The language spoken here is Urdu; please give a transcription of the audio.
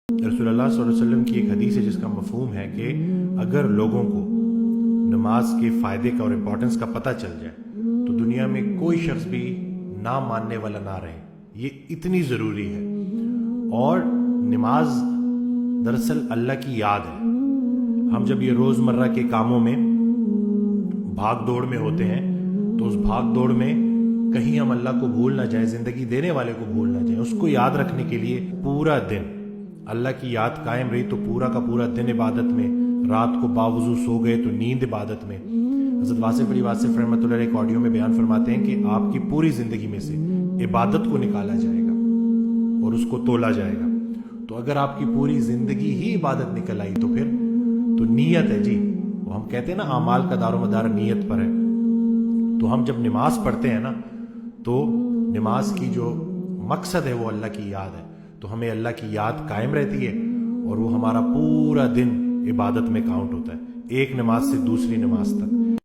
رسول اللہ صلی اللہ علیہ وسلم کی ایک حدیث ہے جس کا مفہوم ہے کہ اگر لوگوں کو نماز کے فائدے کا اور امپورٹنس کا پتہ چل جائے تو دنیا میں کوئی شخص بھی نہ ماننے والا نہ رہے. یہ اتنی ضروری ہے. اور نماز دراصل اللہ کی یاد ہے. ہم جب یہ روزمرہ کے کاموں میں بھاگ دوڑ میں ہوتے ہیں تو اس بھاگ دوڑ میں کہیں ہم اللہ کو بھول نہ جائیں, زندگی دینے والے کو بھول نہ جائیں. اس کو یاد رکھنے کے لیے پورا دن اللہ کی یاد قائم رہی تو پورا کا پورا دن عبادت میں, رات کو باوضو سو گئے تو نیند عبادت میں. حضرت واصف علی واصف رحمۃ اللہ علیہ ایک آڈیو میں بیان فرماتے ہیں کہ آپ کی پوری زندگی میں سے عبادت کو نکالا جائے گا اور اس کو تولا جائے گا. تو اگر آپ کی پوری زندگی ہی عبادت نکل آئی تو پھر تو نیت ہے جی. وہ ہم کہتے ہیں نا اعمال کا دار و مدار نیت پر ہے. تو ہم جب نماز پڑھتے ہیں نا تو نماز کی جو مقصد ہے وہ اللہ کی یاد ہے. تو ہمیں اللہ کی یاد قائم رہتی ہے اور وہ ہمارا پورا دن عبادت میں کاؤنٹ ہوتا ہے, ایک نماز سے دوسری نماز تک.